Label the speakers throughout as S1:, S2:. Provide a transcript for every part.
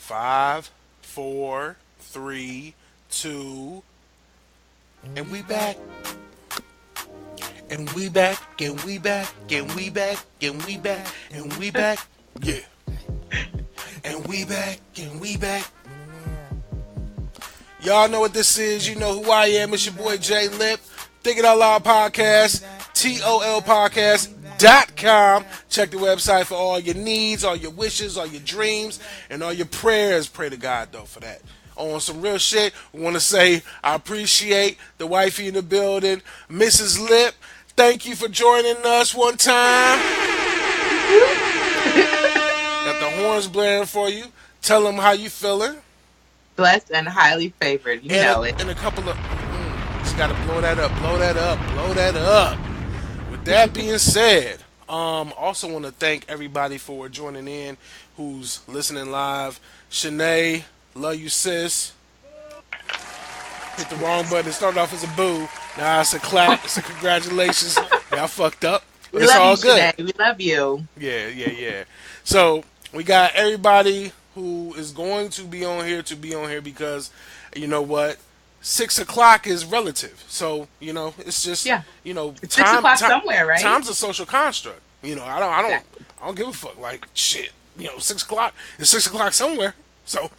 S1: 5, 4, 3, 2, and we back. And we back, and we back, and we back, and we back, and we back. Yeah. And we back, and we back. Y'all know what this is. You know who I am. It's your boy Jay Lip. Think It Out Loud Podcast. TOLPcast.com. Check the website for all your needs, all your wishes, all your dreams, and all your prayers. Pray to God, though, for that. On some real shit, we want to say I appreciate the wifey in the building, Mrs. Lip. Thank you for joining us one time. Got the horns blaring for you. Tell them how you feeling.
S2: Blessed and highly favored. You know it.
S1: And a couple of... just got to blow that up, blow that up, blow that up. With that being said, also want to thank everybody for joining in who's listening live. Shanae, love you, sis. Hit the wrong button. It started off as a boo. Now it's a clap. It's a congratulations. Yeah, I fucked up.
S2: We
S1: It's
S2: love
S1: all
S2: you,
S1: good.
S2: Shanae. We love you.
S1: Yeah. So we got everybody who is going to be on here because you know what? 6 o'clock is relative. So, it's just,
S2: It's
S1: time,
S2: 6 o'clock somewhere, right?
S1: Time's a social construct. I
S2: Exactly.
S1: don't give a fuck. Like, shit, 6 o'clock is 6 o'clock somewhere. So,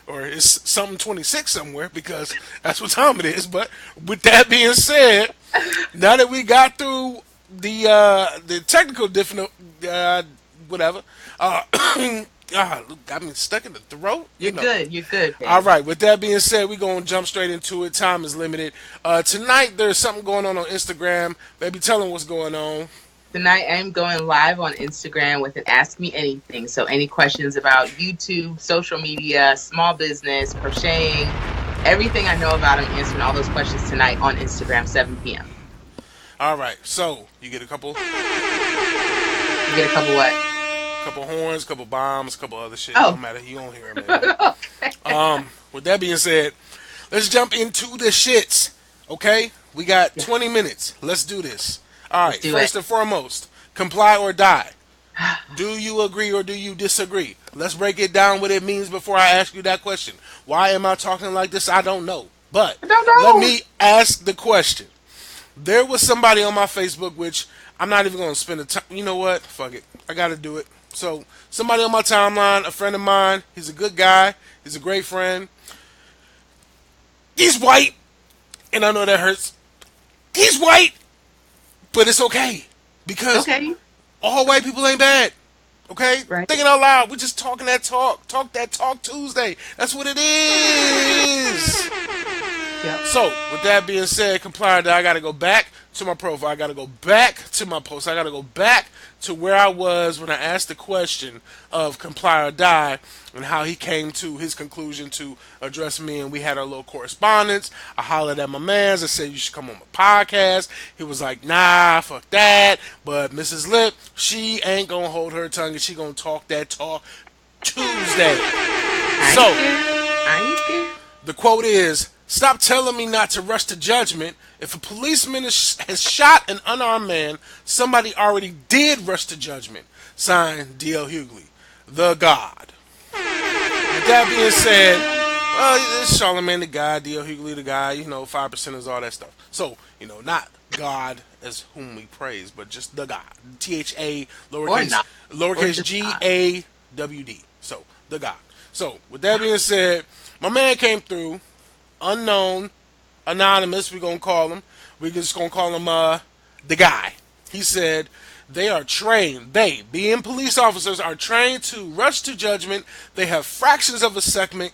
S1: or it's something 26 somewhere because that's what time it is. But with that being said, now that we got through the technical whatever, got me stuck in the throat.
S2: You're good. You're good. Babe.
S1: All right. With that being said, we're going to jump straight into it. Time is limited. Tonight, there's something going on Instagram. Baby, tell them what's going on.
S2: Tonight, I'm going live on Instagram with an Ask Me Anything. So any questions about YouTube, social media, small business, crocheting, everything I know about, I'm answering all those questions tonight on Instagram, 7 p.m.
S1: All right. So, you get a couple...
S2: You get a couple what?
S1: Couple horns, couple bombs, couple other shit.
S2: Oh.
S1: Don't matter. You don't hear it, man.
S2: Okay.
S1: With that being said, let's jump into the shits. Okay? We got 20 minutes. Let's do this. All right. First and foremost, comply or die. Do you agree or do you disagree? Let's break it down what it means before I ask you that question. Why am I talking like this? I don't know. But let me ask the question. There was somebody on my Facebook, which I'm not even going to spend the time. You know what? Fuck it. I got to do it. So, somebody on my timeline, a friend of mine, he's a good guy. He's a great friend. He's white. And I know that hurts. He's white. But it's okay. Because all white people ain't bad. Okay?
S2: Right.
S1: Thinking out loud. We're just talking that talk. Talk that talk Tuesday. That's what it is.
S2: Yep.
S1: So, with that being said, comply or die, I got to go back to my profile. I got to go back to my post. I got to go back to where I was when I asked the question of comply or die and how he came to his conclusion to address me. And we had our little correspondence. I hollered at my mans. I said, you should come on my podcast. He was like, nah, fuck that. But Mrs. Lip, she ain't going to hold her tongue and she going to talk that talk Tuesday. So, the quote is, stop telling me not to rush to judgment. If a policeman has shot an unarmed man, somebody already did rush to judgment. Signed, D.L. Hughley, the God. With that being said, it's Charlemagne the God, D.L. Hughley the guy, 5% is all that stuff. So, not God as whom we praise, but just the God. T-H-A, lowercase G-A-W-D. So, the God. So, with that being said, my man came through. Unknown, anonymous, we're going to call him. We're just going to call him the guy. He said they are trained, being police officers, are trained to rush to judgment. They have fractions of a second,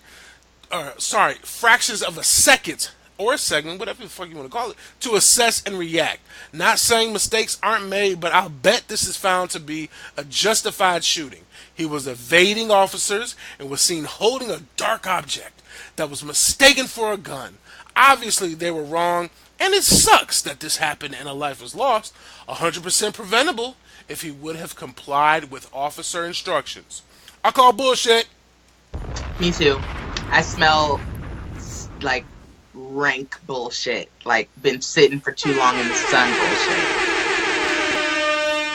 S1: or segment, whatever the fuck you want to call it, to assess and react. Not saying mistakes aren't made, but I'll bet this is found to be a justified shooting. He was evading officers and was seen holding a dark object that was mistaken for a gun. Obviously, they were wrong, and it sucks that this happened and a life was lost. 100% preventable if he would have complied with officer instructions. I call bullshit.
S2: Me too. I smell like rank bullshit. Like been sitting for too long in the sun bullshit.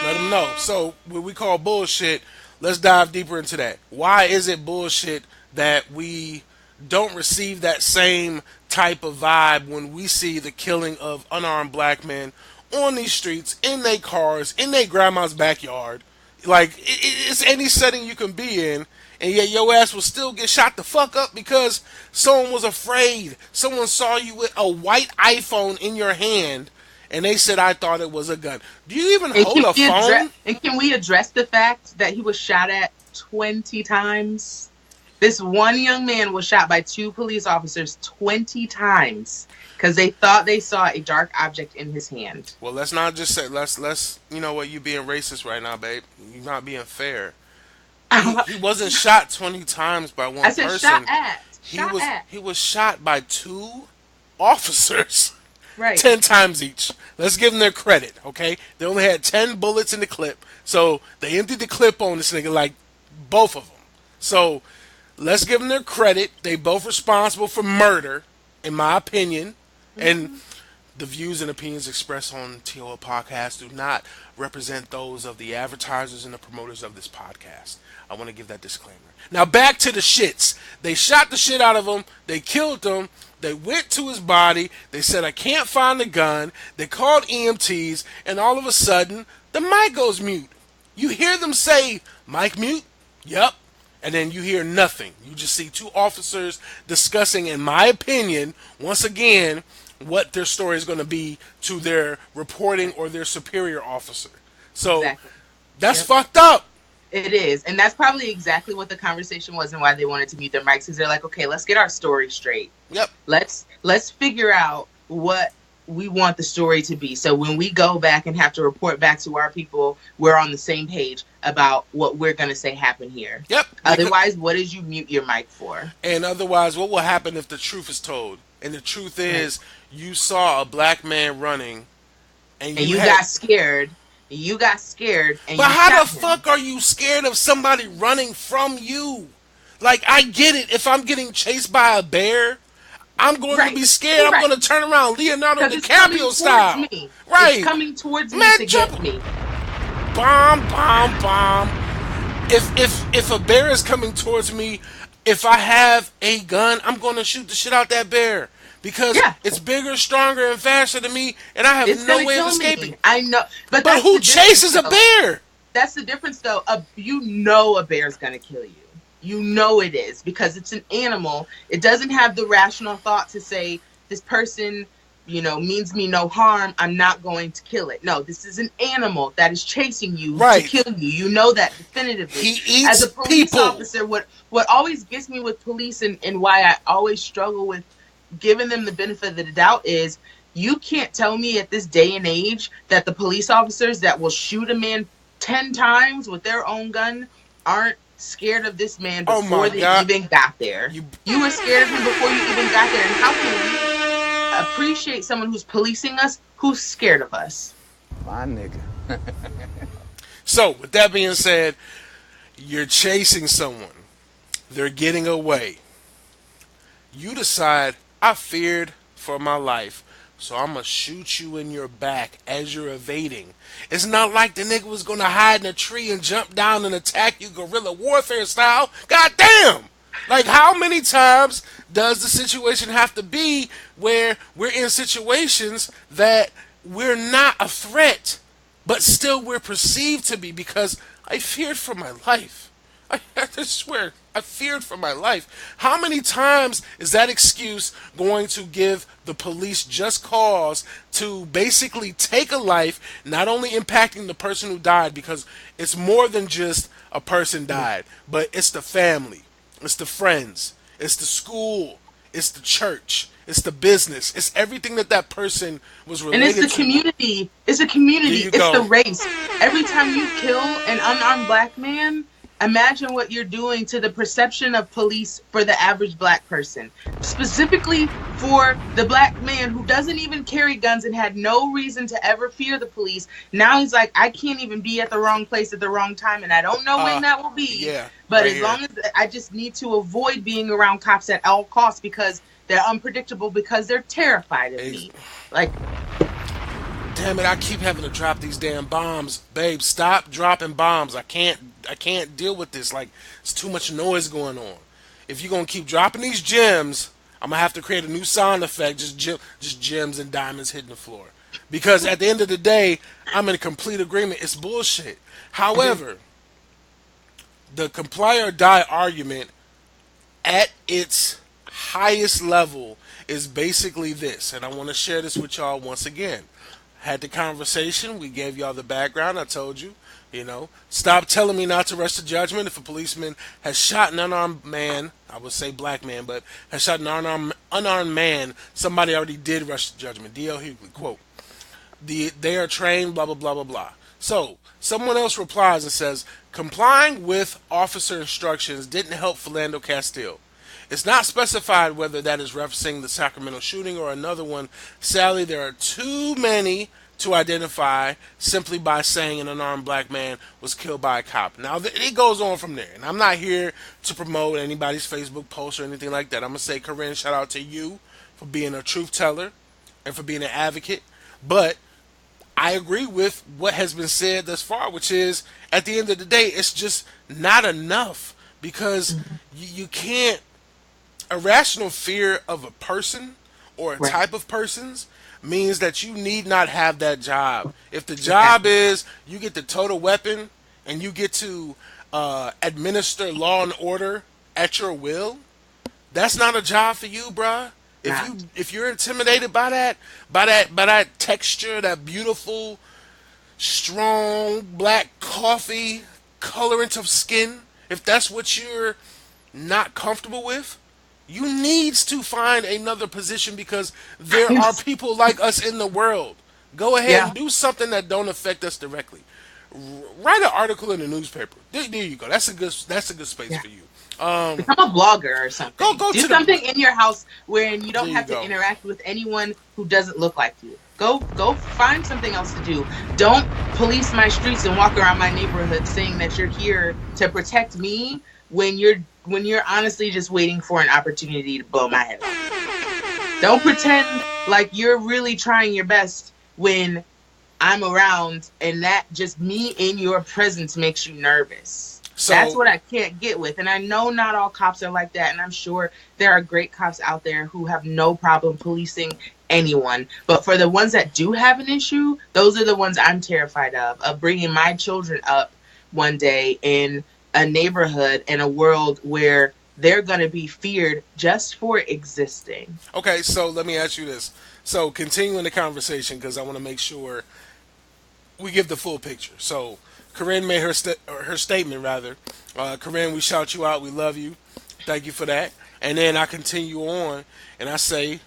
S1: Let him know. So, what we call bullshit, let's dive deeper into that. Why is it bullshit that we don't receive that same type of vibe when we see the killing of unarmed black men on these streets, in their cars, in their grandma's backyard? Like, it's any setting you can be in, and yet your ass will still get shot the fuck up because someone was afraid. Someone saw you with a white iPhone in your hand, and they said, I thought it was a gun. Do you even hold a phone?
S2: And can we address the fact that he was shot at 20 times? This one young man was shot by 2 police officers 20 times because they thought they saw a dark object in his hand.
S1: Well, let's not just say, let's you know what, you being racist right now, babe. You're not being fair. He wasn't shot 20 times by one person.
S2: I said
S1: He was shot by 2 officers.
S2: Right.
S1: 10 times each. Let's give them their credit, okay? They only had 10 bullets in the clip, so they emptied the clip on this nigga, like, both of them. So, let's give them their credit. They both responsible for murder, in my opinion. Mm-hmm. And the views and opinions expressed on TOL Podcast do not represent those of the advertisers and the promoters of this podcast. I want to give that disclaimer. Now, back to the shits. They shot the shit out of him. They killed him. They went to his body. They said, I can't find the gun. They called EMTs. And all of a sudden, the mic goes mute. You hear them say, mic mute? Yep. And then you hear nothing. You just see 2 officers discussing, in my opinion, once again, what their story is going to be to their reporting or their superior officer. So, exactly. That's fucked up.
S2: It is. And that's probably exactly what the conversation was and why they wanted to mute their mics. Because they're like, okay, let's get our story straight.
S1: Yep.
S2: Let's figure out what we want the story to be. So when we go back and have to report back to our people, we're on the same page about what we're going to say happened here.
S1: Yep.
S2: Otherwise, what did you mute your mic for?
S1: And otherwise, what will happen if the truth is told? And the truth is, you saw a black man running, and you
S2: got scared. You got scared. And
S1: but how the fuck are you scared of somebody running from you? Like, I get it. If I'm getting chased by a bear, I'm going to be scared. I'm going to turn around Leonardo DiCaprio style. Right.
S2: It's coming towards me to get me.
S1: Bomb, bomb, bomb. If a bear is coming towards me, if I have a gun, I'm going to shoot the shit out that bear. Because it's bigger, stronger, and faster than me, and I have no way of escaping.
S2: I know. But
S1: who chases a bear?
S2: That's the difference, though. You know a bear's going to kill you. You know it is. Because it's an animal. It doesn't have the rational thought to say, this person, means me no harm. I'm not going to kill it. No, this is an animal that is chasing you to kill you. You know that definitively.
S1: He eats
S2: as a police
S1: people.
S2: Officer, what always gets me with police and why I always struggle with giving them the benefit of the doubt is you can't tell me at this day and age that the police officers that will shoot a man 10 times with their own gun aren't scared of this man before they even got there. You were scared of him before you even got there. And how can we appreciate someone who's policing us who's scared of us?
S3: My nigga.
S1: So, with that being said, you're chasing someone. They're getting away. You decide, I feared for my life, so I'm going to shoot you in your back as you're evading. It's not like the nigga was going to hide in a tree and jump down and attack you guerrilla warfare style. God damn! Like, how many times does the situation have to be where we're in situations that we're not a threat, but still we're perceived to be because I feared for my life. I swear, I feared for my life. How many times is that excuse going to give the police just cause to basically take a life, not only impacting the person who died, because it's more than just a person died, but it's the family, it's the friends, it's the school, it's the church, it's the business, it's everything that person was related to.
S2: And it's the community. It's a community. It's the race. Every time you kill an unarmed black man, imagine what you're doing to the perception of police for the average black person. Specifically for the black man who doesn't even carry guns and had no reason to ever fear the police. Now he's like, I can't even be at the wrong place at the wrong time, and I don't know when that will be.
S1: Yeah,
S2: but as long as I just need to avoid being around cops at all costs because they're unpredictable, because they're terrified of me. Like,
S1: damn it, I keep having to drop these damn bombs. Babe, stop dropping bombs. I can't deal with this. Like, it's too much noise going on. If you're gonna keep dropping these gems, I'm gonna have to create a new sound effect, just gems and diamonds hitting the floor. Because at the end of the day, I'm in complete agreement. It's bullshit. However, the comply or die argument at its highest level is basically this, and I want to share this with y'all once again. Had the conversation, we gave y'all the background, I told you, stop telling me not to rush to judgment. If a policeman has shot an unarmed man, I would say black man, but has shot an unarmed man, somebody already did rush to judgment. D.L. Hughley, quote, they are trained, blah, blah, blah, blah, blah. So, someone else replies and says, complying with officer instructions didn't help Philando Castile. It's not specified whether that is referencing the Sacramento shooting or another one. Sadly, there are too many to identify simply by saying an unarmed black man was killed by a cop. Now, it goes on from there. And I'm not here to promote anybody's Facebook post or anything like that. I'm going to say, Corinne, shout out to you for being a truth teller and for being an advocate. But I agree with what has been said thus far, which is, at the end of the day, it's just not enough. Because you can't... Irrational fear of a person or a type of persons means that you need not have that job. If the job is you get the total weapon and you get to administer law and order at your will, that's not a job for you, bruh. If you're intimidated by that texture, that beautiful, strong black coffee colorant of skin, if that's what you're not comfortable with, you needs to find another position because there are people like us in the world. Go ahead and do something that don't affect us directly. Write an article in the newspaper. There you go. That's a good space for you.
S2: Become a blogger or something.
S1: Go
S2: do something in your house where you don't have to interact with anyone who doesn't look like you. Go find something else to do. Don't police my streets and walk around my neighborhood saying that you're here to protect me when you're honestly just waiting for an opportunity to blow my head off. Don't pretend like you're really trying your best when I'm around and that just me in your presence makes you nervous. So that's what I can't get with. And I know not all cops are like that, and I'm sure there are great cops out there who have no problem policing anyone. But for the ones that do have an issue, those are the ones I'm terrified of bringing my children up one day in a neighborhood and a world where they're going to be feared just for existing.
S1: Okay, so let me ask you this. So continuing the conversation, because I want to make sure we give the full picture. So Corinne made her statement, rather. Corinne, we shout you out. We love you. Thank you for that. And then I continue on, and I say,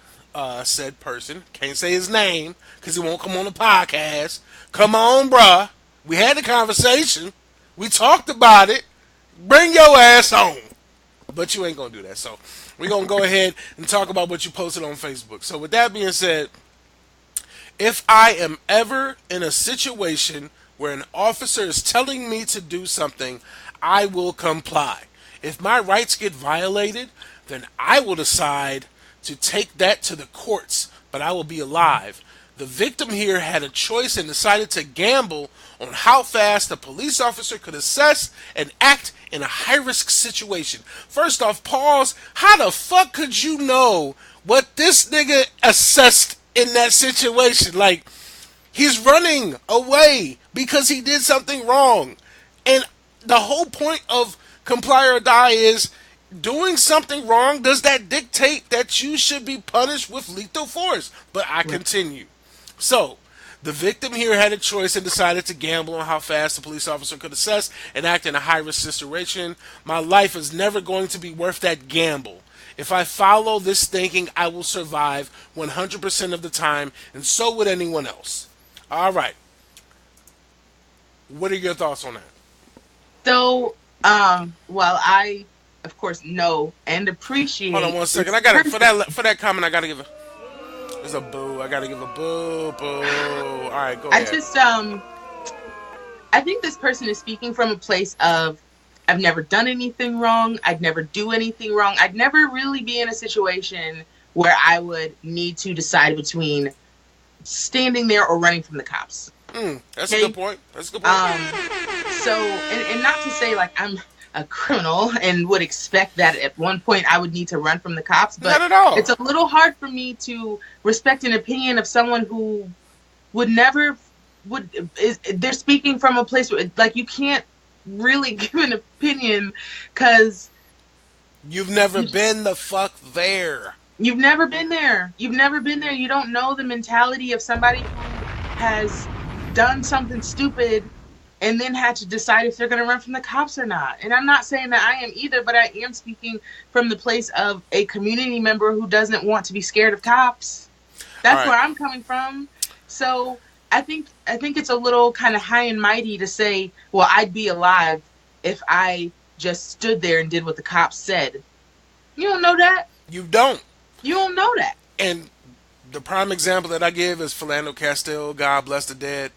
S1: said person, can't say his name because he won't come on the podcast. Come on, bruh. We had the conversation. We talked about it. Bring your ass on. But you ain't going to do that. So we're going to go ahead and talk about what you posted on Facebook. So with that being said, if I am ever in a situation where an officer is telling me to do something, I will comply. If my rights get violated, then I will decide to take that to the courts, but I will be alive. The victim here had a choice and decided to gamble on how fast a police officer could assess and act in a high-risk situation. First off, pause. How the fuck could you know what this nigga assessed in that situation? Like, he's running away because he did something wrong. And the whole point of comply or die is doing something wrong. Does that dictate that you should be punished with lethal force? But I continue. So, the victim here had a choice and decided to gamble on how fast the police officer could assess and act in a high-risk situation. My life is never going to be worth that gamble. If I follow this thinking, I will survive 100% of the time, and so would anyone else. All right. What are your thoughts on that?
S2: So, well, I, of course, know and appreciate...
S1: Hold on one second. I got to, for that comment, I got to give a... There's a boo. I gotta give a boo. All right, go ahead.
S2: I think this person is speaking from a place of, I've never done anything wrong. I'd never do anything wrong. I'd never really be in a situation where I would need to decide between standing there or running from the cops.
S1: That's a good point. That's a good point.
S2: So, and not to say like I'm a criminal and would expect that at one point I would need to run from the cops, but
S1: not at all.
S2: It's a little hard for me to respect an opinion of someone who would never they're speaking from a place where like you can't really give an opinion because
S1: you've never been the fuck there.
S2: You've never been there. You've never been there. You don't know the mentality of somebody who has done something stupid and then had to decide if they're going to run from the cops or not. And I'm not saying that I am either, but I am speaking from the place of a community member who doesn't want to be scared of cops. That's where I'm coming from. So I think it's a little kind of high and mighty to say, well, I'd be alive if I just stood there and did what the cops said. You don't know that.
S1: You don't.
S2: You don't know that.
S1: And the prime example that I give is Philando Castile. God bless the dead.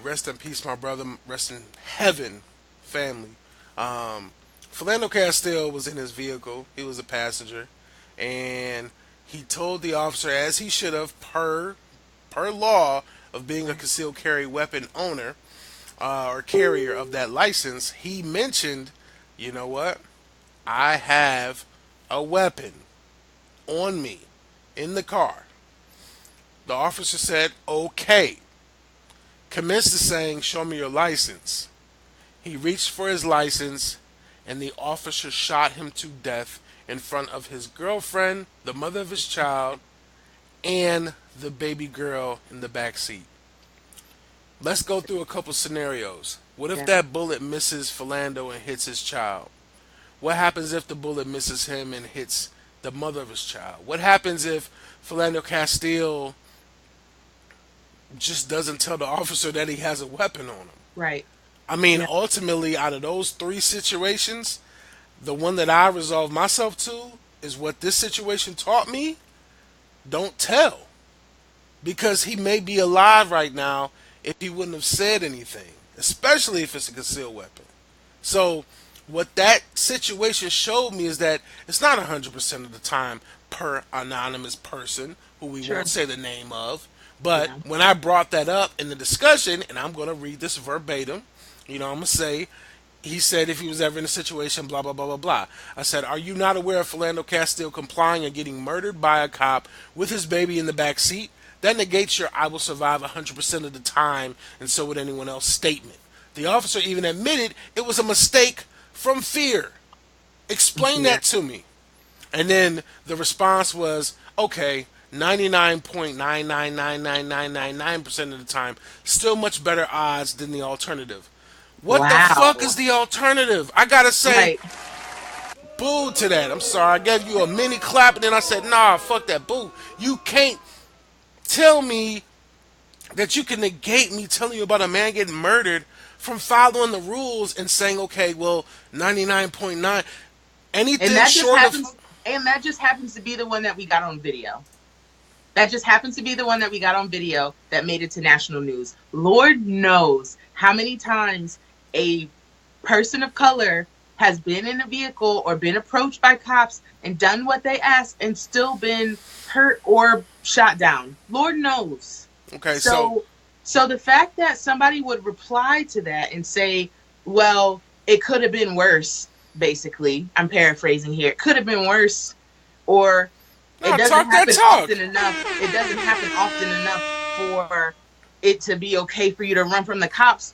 S1: Rest in peace, my brother. Rest in heaven, family. Philando Castile was in his vehicle. He was a passenger. And he told the officer, as he should have, per law of being a concealed carry weapon owner or carrier of that license, he mentioned, you know what? I have a weapon on me in the car. The officer said, okay. Commenced to saying, show me your license. He reached for his license, and the officer shot him to death in front of his girlfriend, the mother of his child, and the baby girl in the back seat. Let's go through a couple scenarios. What if that bullet misses Philando and hits his child? What happens if the bullet misses him and hits the mother of his child? What happens if Philando Castile just doesn't tell the officer that he has a weapon on him?
S2: Right.
S1: I mean, ultimately, out of those three situations, the one that I resolved myself to is what this situation taught me. Don't tell. Because he may be alive right now if he wouldn't have said anything, especially if it's a concealed weapon. So what that situation showed me is that it's not 100% of the time per anonymous person who we won't say the name of. But when I brought that up in the discussion, and I'm going to read this verbatim, I'm going to say, he said if he was ever in a situation, blah, blah, blah, blah, blah. I said, are you not aware of Philando Castile complying and getting murdered by a cop with his baby in the back seat? That negates your I will survive 100% of the time, and so would anyone else statement. The officer even admitted it was a mistake from fear. Explain that to me. And then the response was, okay, 99.9999999% of the time, still much better odds than the alternative. What the fuck is the alternative? I gotta say, boo to that. I'm sorry, I gave you a mini clap and then I said, nah, fuck that, boo. You can't tell me that you can negate me telling you about a man getting murdered from following the rules and saying, okay, well, 99.9, anything short of...
S2: And that just happens to be the one that we got on video. That just happens to be the one that we got on video that made it to national news. Lord knows how many times a person of color has been in a vehicle or been approached by cops and done what they asked and still been hurt or shot down. Lord knows.
S1: Okay,
S2: so the fact that somebody would reply to that and say, well, it could have been worse, basically. I'm paraphrasing here. It could have been worse, or it doesn't happen often enough. It doesn't happen often enough for it to be okay for you to run from the cops.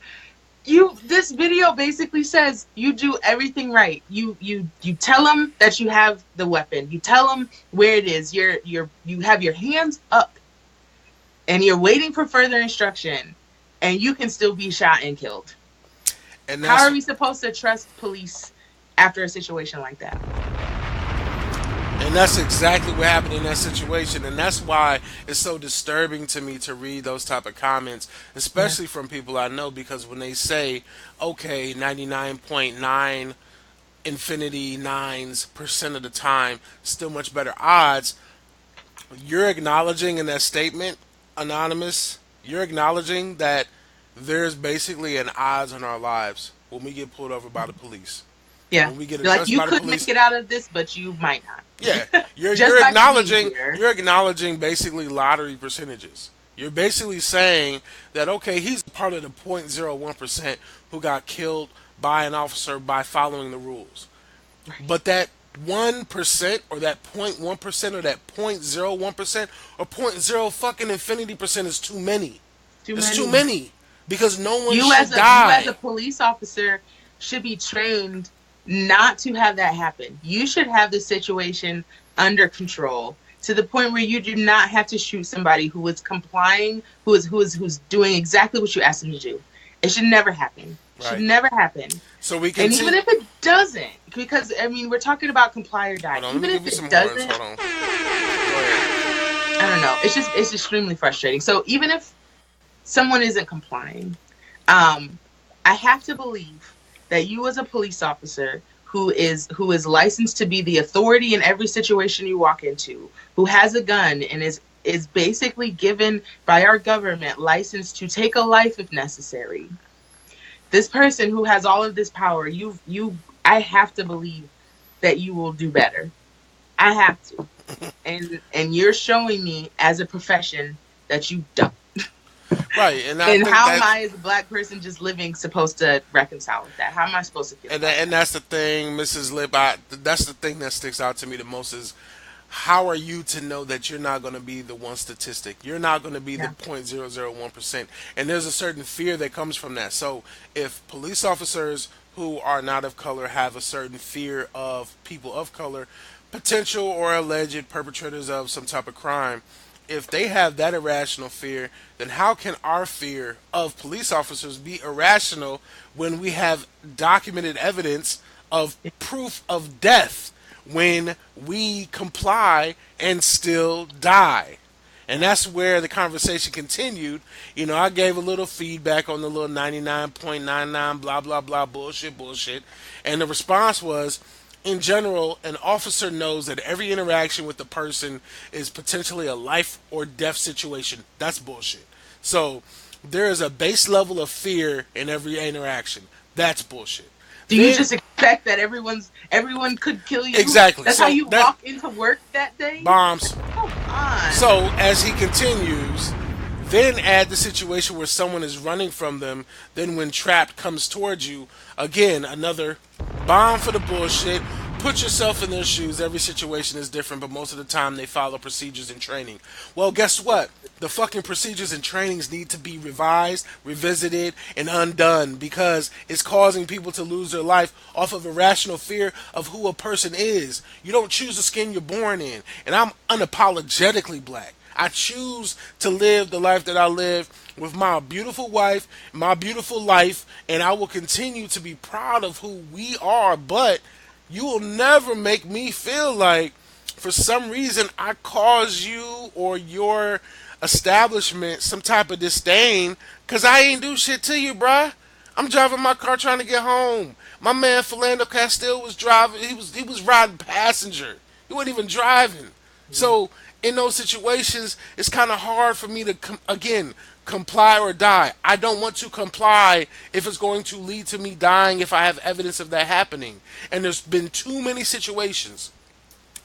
S2: This video basically says you do everything right. You tell them that you have the weapon. You tell them where it is. You have your hands up, and you're waiting for further instruction, and you can still be shot and killed. And how are we supposed to trust police after a situation like that?
S1: And that's exactly what happened in that situation. And that's why it's so disturbing to me to read those type of comments, especially from people I know, because when they say, okay, 99.9 infinity nines % of the time, still much better odds, you're acknowledging in that statement, Anonymous, you're acknowledging that there's basically an odds on our lives when we get pulled over by the police.
S2: Yeah,
S1: when we get
S2: like you could make it out of this, but you might not.
S1: Yeah, you're acknowledging basically lottery percentages. You're basically saying that, okay, he's part of the 0.01% who got killed by an officer by following the rules.
S2: Right.
S1: But that 1% or that 0.1% or that 0.01% or 0.0 fucking infinity percent is too many. It's too many. Because no one should die.
S2: You as a police officer should be trained not to have that happen. You should have the situation under control to the point where you do not have to shoot somebody who is complying, who's doing exactly what you asked them to do. It should never happen. It should never happen.
S1: So we can.
S2: And even if it doesn't, because I mean, we're talking about comply or die. Even if it doesn't, I don't know. It's extremely frustrating. So even if someone isn't complying, I have to believe that you as a police officer who is licensed to be the authority in every situation you walk into, who has a gun and is basically given by our government license to take a life if necessary. This person who has all of this power, I have to believe that you will do better. I have to. And you're showing me as a profession that you don't.
S1: Right, and
S2: how am I, as a black person just living, supposed to reconcile with that? How am I supposed to feel?
S1: And that's the thing, Mrs. Lip. That's the thing that sticks out to me the most is, how are you to know that you're not going to be the one statistic? You're not going to be the 0.001%, and there's a certain fear that comes from that. So if police officers who are not of color have a certain fear of people of color, potential or alleged perpetrators of some type of crime, if they have that irrational fear, then how can our fear of police officers be irrational when we have documented evidence of proof of death when we comply and still die? And that's where the conversation continued. You know, I gave a little feedback on the little 99.99 blah, blah, blah, bullshit. And the response was, in general, an officer knows that every interaction with the person is potentially a life or death situation. That's bullshit. So there is a base level of fear in every interaction. That's bullshit.
S2: Do you just expect that everyone could kill you?
S1: Exactly.
S2: That's how you walk into work that day?
S1: Bombs.
S2: Come on.
S1: So as he continues, then add the situation where someone is running from them, then when trapped comes towards you, again, another bomb for the bullshit. Put yourself in their shoes. Every situation is different, but most of the time they follow procedures and training. Well, guess what? The fucking procedures and trainings need to be revised, revisited, and undone because it's causing people to lose their life off of irrational fear of who a person is. You don't choose the skin you're born in. And I'm unapologetically black. I choose to live the life that I live with my beautiful wife, my beautiful life, and I will continue to be proud of who we are, but you will never make me feel like, for some reason, I cause you or your establishment some type of disdain because I ain't do shit to you, bruh. I'm driving my car trying to get home. My man Philando Castile was driving. He was riding passenger. He wasn't even driving. So in those situations, it's kind of hard for me to, comply or die. I don't want to comply if it's going to lead to me dying if I have evidence of that happening. And there's been too many situations.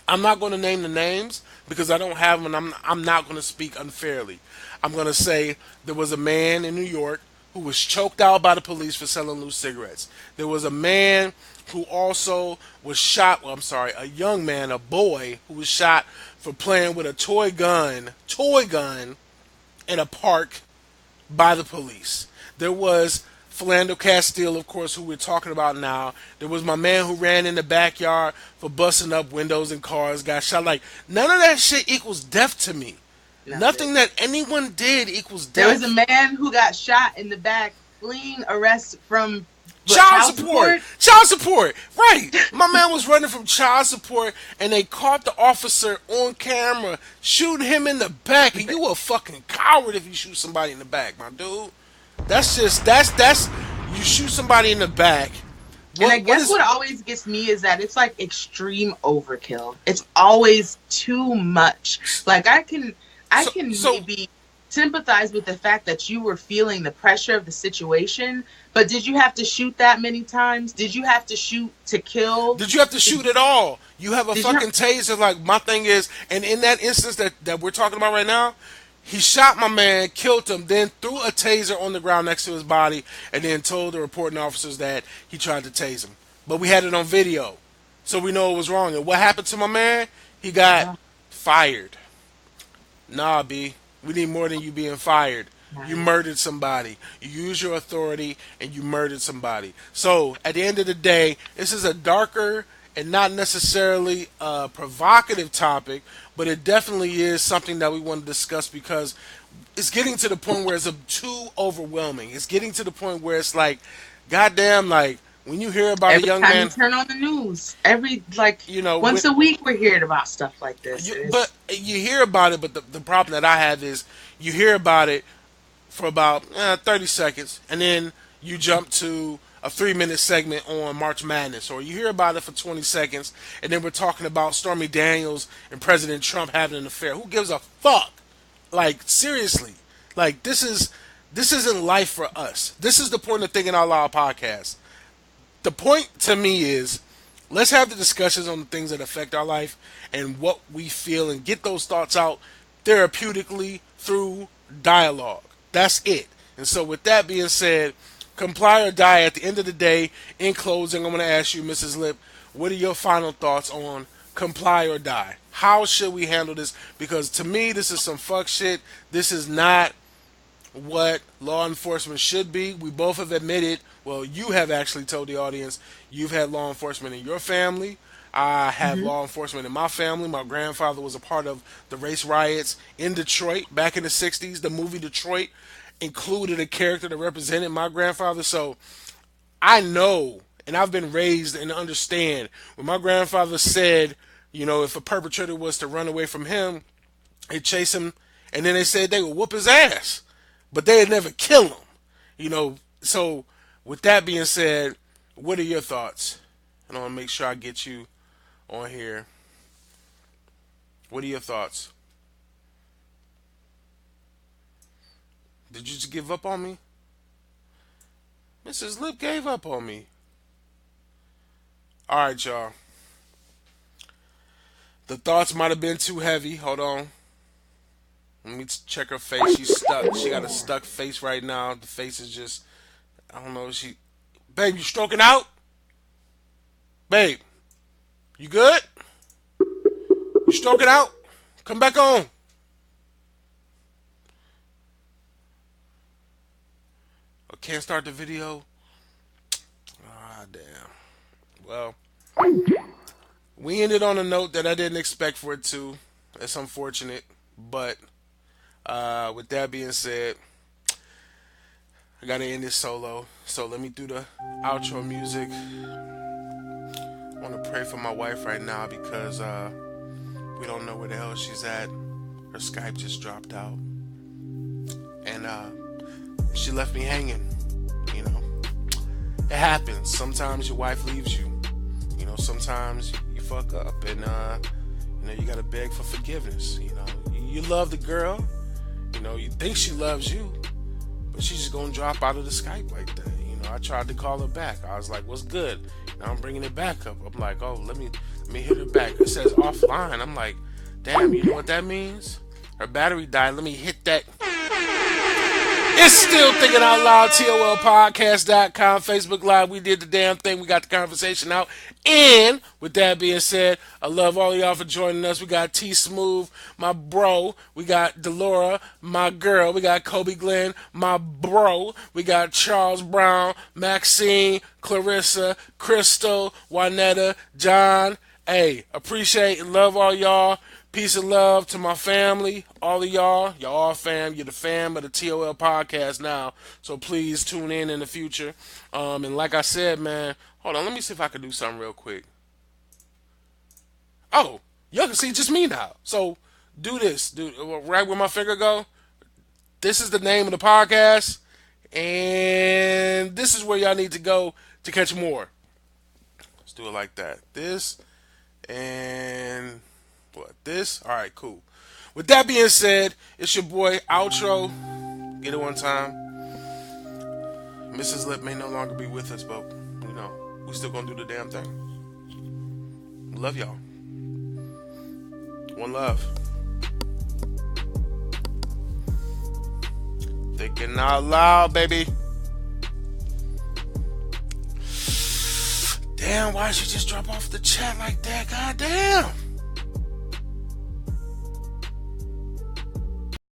S1: I'm not going to name the names because I don't have them, and I'm not going to speak unfairly. I'm going to say there was a man in New York who was choked out by the police for selling loose cigarettes. There was a man who also was shot, a young man, a boy, who was shot for playing with a toy gun in a park by the police. There was Philando Castile, of course, who we're talking about now. There was my man who ran in the backyard for busting up windows and cars, got shot. Like, none of that shit equals death to me. Nothing that anyone did equals death.
S2: There was a man who got shot in the back fleeing arrest from
S1: child support. Right. My man was running from child support and they caught the officer on camera shooting him in the back. And you a fucking coward if you shoot somebody in the back, my dude. That's you shoot somebody in the back.
S2: And I guess what always gets me is that it's like extreme overkill. It's always too much. Like I can maybe sympathize with the fact that you were feeling the pressure of the situation, but did you have to shoot that many times? Did you have to shoot to kill?
S1: Did you have to shoot at all? You have a fucking taser. Like, my thing is, and in that instance that we're talking about right now, He shot my man, killed him, then threw a taser on the ground next to his body, and then told the reporting officers that he tried to tase him. But we had it on video, so we know it was wrong. And what happened to my man? He got
S2: Yeah.
S1: fired. Nah, B. We need more than you being fired. You
S2: Right.
S1: murdered somebody. You used your authority and you murdered somebody. So, at the end of the day, this is a darker and not necessarily a provocative topic, but it definitely is something that we want to discuss because it's getting to the point where it's too overwhelming. It's getting to the point where it's like, goddamn, like when you hear about a
S2: Every
S1: young
S2: time you
S1: man,
S2: turn on the news, every like
S1: you know,
S2: once a week we're hearing about stuff like this.
S1: but you hear about it, but the problem that I have is you hear about it for about 30 seconds, and then you jump to a 3 minute segment on March Madness, or you hear about it for 20 seconds, and then we're talking about Stormy Daniels and President Trump having an affair. Who gives a fuck? Like, seriously. Like, this isn't life for us. This is the point of Thinking Out Loud podcast. The point to me is let's have the discussions on the things that affect our life and what we feel and get those thoughts out therapeutically through dialogue. That's it. And so with that being said, comply or die. At the end of the day, in closing, I'm going to ask you, Mrs. Lip, what are your final thoughts on comply or die? How should we handle this? Because to me, this is some fuck shit. This is not what law enforcement should be. We both have admitted, well, you have actually told the audience you've had law enforcement in your family. I have
S2: Mhm.
S1: law enforcement in my family. My grandfather was a part of the race riots in Detroit back in the 60s. The movie Detroit included a character that represented my grandfather. So I know, and I've been raised and understand when my grandfather said, you know, if a perpetrator was to run away from him, they'd chase him, and then they said they would whoop his ass, but they'd never kill him. You know, so with that being said, what are your thoughts? And I want to make sure I get you on here. What are your thoughts? Did you just give up on me? Mrs. Lip gave up on me. Alright, y'all. The thoughts might have been too heavy. Hold on. Let me check her face. She's stuck. She got a stuck face right now. The face is just, I don't know. Babe, you stroking out? Babe, you good? You stroking out? Come back on. I can't start the video. Ah, damn. Well, we ended on a note that I didn't expect for it to. It's unfortunate, but with that being said, I gotta end this solo. So let me do the outro music. I want to pray for my wife right now because we don't know where the hell she's at. Her Skype just dropped out, and she left me hanging. You know, it happens. Sometimes your wife leaves you. You know, sometimes you fuck up, and you know, you gotta beg for forgiveness. You know, you love the girl. You know, you think she loves you, but she's just gonna drop out of the Skype like that. You know, I tried to call her back. I was like, "What's good?" Now I'm bringing it back up. I'm like, "Oh, let me hit her back." It says offline. I'm like, "Damn, you know what that means? Her battery died. Let me hit that." It's still Thinking Out Loud, TOLPcast.com, Facebook Live. We did the damn thing. We got the conversation out. And with that being said, I love all of y'all for joining us. We got T Smooth, my bro. We got Delora, my girl. We got Kobe Glenn, my bro. We got Charles Brown, Maxine, Clarissa, Crystal, Juanetta, John. Hey, appreciate and love all y'all. Peace and love to my family, all of y'all. Y'all all fam. You're the fam of the TOL podcast now. So please tune in the future. And like I said, man, hold on. Let me see if I can do something real quick. Oh, y'all can see just me now. So do this. Right where my finger go. This is the name of the podcast. And this is where y'all need to go to catch more. Let's do it like that. This and... what, this? Alright, cool. With that being said, it's your boy, Outro. Get it one time. Mrs. Lip may no longer be with us, but, you know, we still gonna do the damn thing. Love y'all. One love. Thinking out loud, baby. Damn, why'd she just drop off the chat like that? God damn.